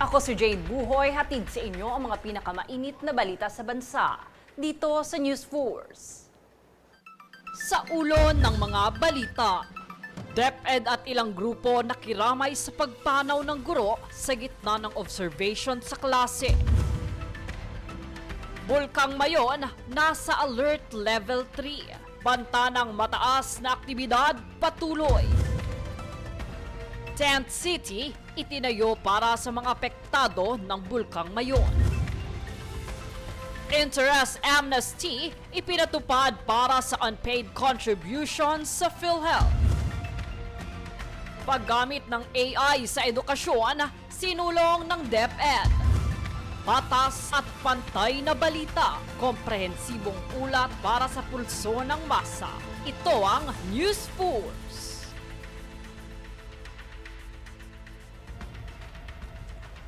Ako si Jade Buhoy, hatid sa inyo ang mga pinakamainit na balita sa bansa dito sa News Force. Sa ulo ng mga balita, DepEd at ilang grupo nakiramay sa pagpanaw ng guro sa gitna ng observation sa klase. Bulkang Mayon nasa alert level 3. Banta ng mataas na aktibidad patuloy. Tent City itinayo para sa mga apektado ng Bulkang Mayon. Interest amnesty ipinatupad para sa unpaid contributions sa PhilHealth. Paggamit ng AI sa edukasyon, sinulong ng DepEd. Patas at pantay na balita, komprehensibong ulat para sa pulso ng masa. Ito ang News Force.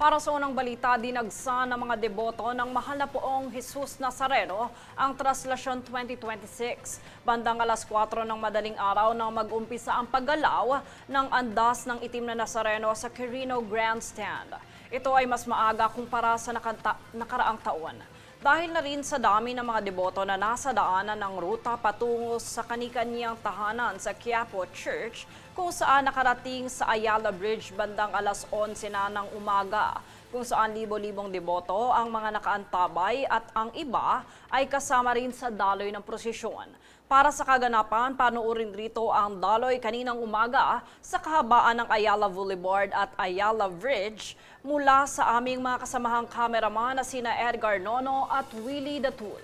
Para sa unang balita, dinagsa ng mga deboto ng mahal na poong Jesus Nazareno ang Traslasyon 2026. Bandang alas 4 ng madaling araw nang mag-umpisa ang paggalaw ng andas ng itim na Nazareno sa Quirino Grandstand. Ito ay mas maaga kumpara sa nakaraang taon. Dahil na rin sa dami ng mga deboto na nasa daanan ng ruta patungo sa kani-kaniyang tahanan sa Quiapo Church, kung saan nakarating sa Ayala Bridge bandang alas 11 na ng umaga, kung saan libo-libong deboto ang mga nakaantabay at ang iba ay kasama rin sa daloy ng prosesyon. Para sa kaganapan, panoorin rito ang daloy kaninang umaga sa kahabaan ng Ayala Boulevard at Ayala Bridge mula sa aming mga kasamahang kameraman na sina Edgar Nono at Willie Datul.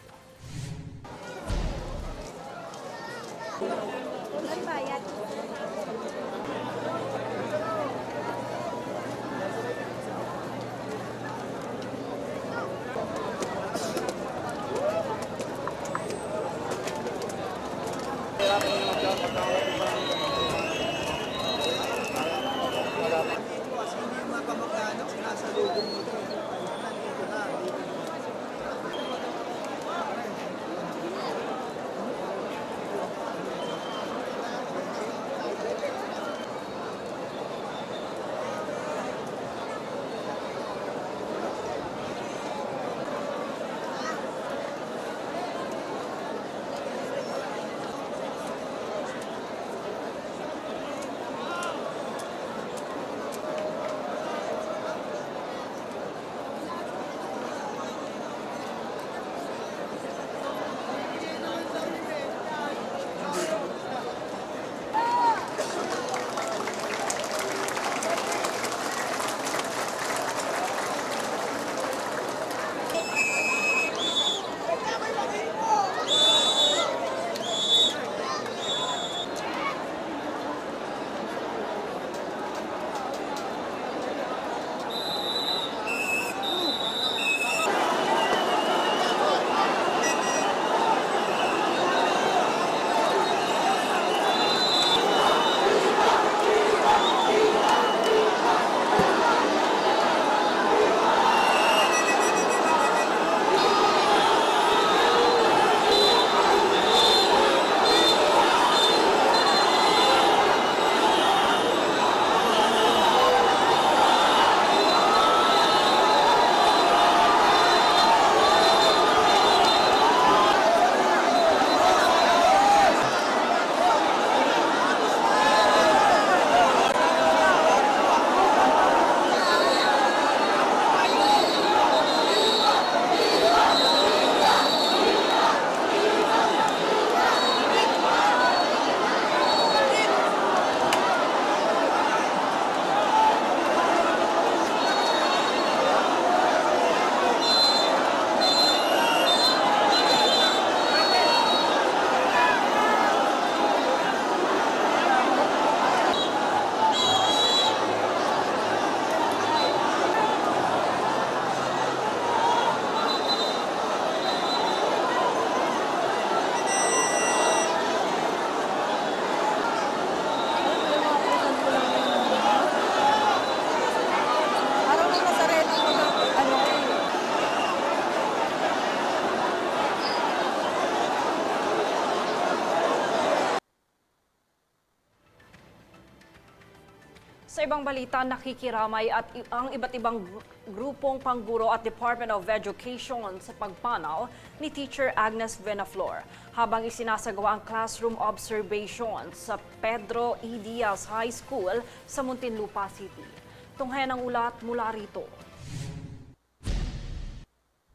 Sa ibang balita, nakikiramay at ang iba't ibang grupong pangguro at Department of Education sa pagpanaw ni Teacher Agnes Venaflor habang isinasagawa ang classroom observation sa Pedro E. Diaz High School sa Muntinlupa City. Tunghayan ang ulat mula rito.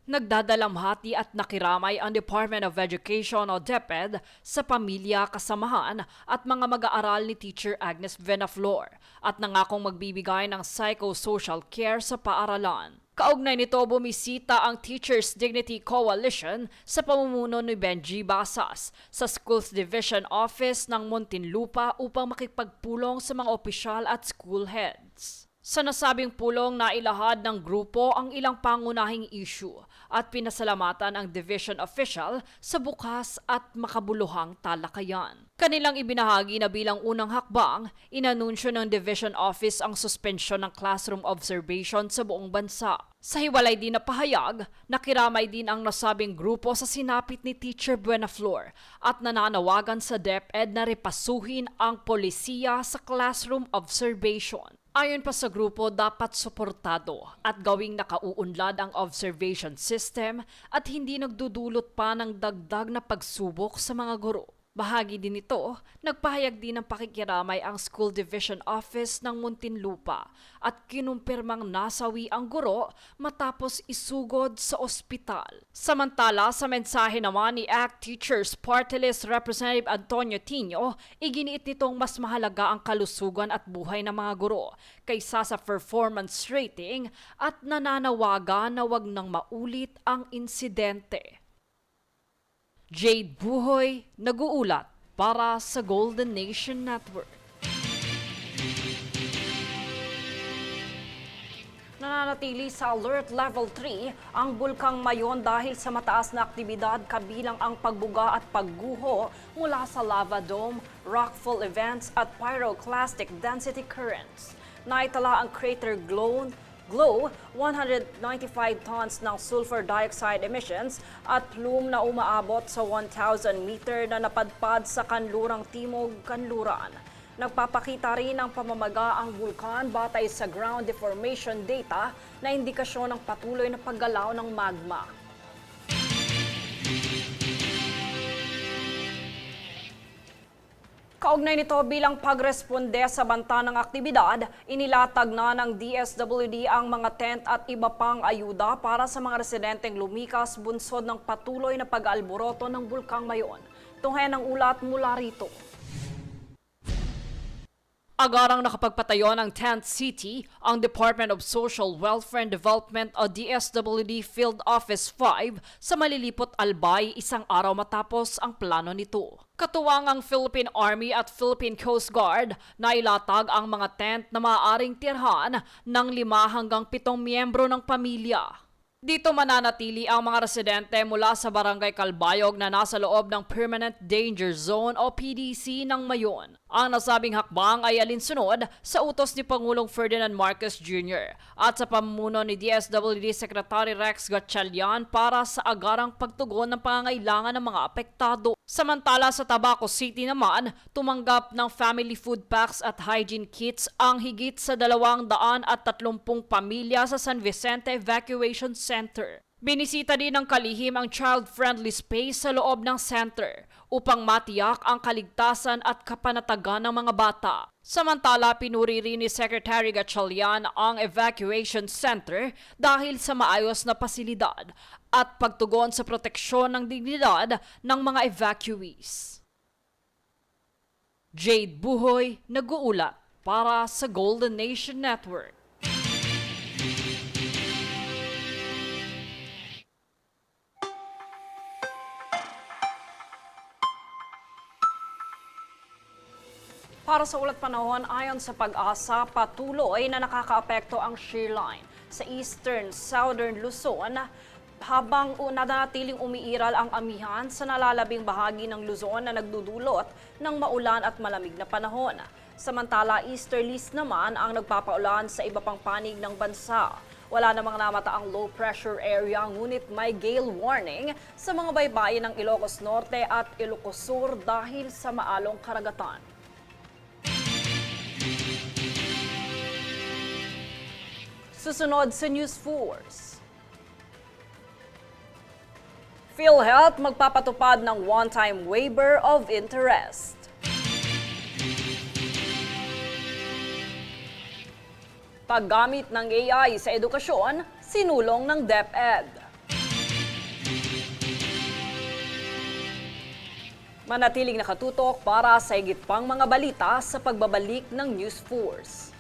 Nagdadalamhati at nakiramay ang Department of Education o DepEd sa pamilya, kasamahan at mga mag-aaral ni Teacher Agnes Venaflor at nangakong magbibigay ng psychosocial care sa paaralan. Kaugnay nito, bumisita ang Teachers Dignity Coalition sa pamumuno ni Benji Basas sa Schools Division Office ng Muntinlupa upang makipagpulong sa mga opisyal at school heads. Sa nasabing pulong, nailahad ng grupo ang ilang pangunahing issue at pinasalamatan ang division official sa bukas at makabuluhang talakayan. Kanilang ibinahagi na bilang unang hakbang, inanunsyo ng division office ang suspensyon ng classroom observation sa buong bansa. Sa hiwalay din na pahayag, nakiramay din ang nasabing grupo sa sinapit ni Teacher Venaflor at nananawagan sa DepEd na repasuhin ang polisiya sa classroom observation. Ayon pa sa grupo, dapat suportado at gawing nakauunlad ang observation system at hindi nagdudulot pa ng dagdag na pagsubok sa mga guro. Bahagi din ito, nagpahayag din ng pakikiramay ang School Division Office ng Muntinlupa at kinumpirmang nasawi ang guro matapos isugod sa ospital. Samantala, sa mensahe naman ni ACT Teachers Party List Representative Antonio Tino, iginiit nitong mas mahalaga ang kalusugan at buhay ng mga guro kaysa sa performance rating at nananawagan na wag nang maulit ang insidente. Jade Buhoy, nag-uulat para sa Golden Nation Network. Nananatili sa Alert Level 3 ang Bulkang Mayon dahil sa mataas na aktibidad kabilang ang pagbuga at pagguho mula sa lava dome, rockfall events at pyroclastic density currents. Naitala ang crater Glow 195 tons ng sulfur dioxide emissions at plume na umaabot sa 1,000 meter na napadpad sa kanlurang timog kanluran. Nagpapakita rin ng pamamaga ang bulkan batay sa ground deformation data na indikasyon ng patuloy na paggalaw ng magma. Kaugnay nito, bilang pagresponde sa banta ng aktibidad, inilatag na ng DSWD ang mga tent at iba pang ayuda para sa mga residenteng lumikas bunsod ng patuloy na pag-alboroto ng Bulkang Mayon. Tunghayan ang ulat mula rito. Agarang nakapagpatayo ng Tent City ang Department of Social Welfare and Development o DSWD Field Office 5 sa Malilipot, Albay isang araw matapos ang plano nito. Katuwang ang Philippine Army at Philippine Coast Guard na ilatag ang mga tent na maaaring tirhan ng 5 hanggang 7 miyembro ng pamilya. Dito mananatili ang mga residente mula sa Barangay Calbayog na nasa loob ng Permanent Danger Zone o PDC ng Mayon. Ang nasabing hakbang ay alinsunod sa utos ni Pangulong Ferdinand Marcos Jr. at sa pamumuno ni DSWD Secretary Rex Gatchalian para sa agarang pagtugon ng pangangailangan ng mga apektado. Samantala sa Tabaco City naman, tumanggap ng family food packs at hygiene kits ang higit sa 230 pamilya sa San Vicente Evacuation Center. Binisita din ng kalihim ang child-friendly space sa loob ng center upang matiyak ang kaligtasan at kapanatagan ng mga bata. Samantala, pinuri rin ni Secretary Gatchalian ang evacuation center dahil sa maayos na pasilidad at pagtugon sa proteksyon ng dignidad ng mga evacuees. Jade Buhoy, nag-uulat para sa Golden Nation Network. Para sa ulat panahon, ayon sa Pag-asa, patuloy na nakakaapekto ang shear line sa southern Luzon habang nanatiling umiiral ang amihan sa nalalabing bahagi ng Luzon na nagdudulot ng maulan at malamig na panahon. Samantala, easterlies naman ang nagpapaulan sa iba pang panig ng bansa. Wala namang namataang low pressure area ngunit may gale warning sa mga baybayin ng Ilocos Norte at Ilocos Sur dahil sa maalong karagatan. Susunod sa News Force. PhilHealth magpapatupad ng one-time waiver of interest. Paggamit ng AI sa edukasyon, sinulong ng DepEd. Manatiling nakatutok para sa higit pang mga balita sa pagbabalik ng News Force.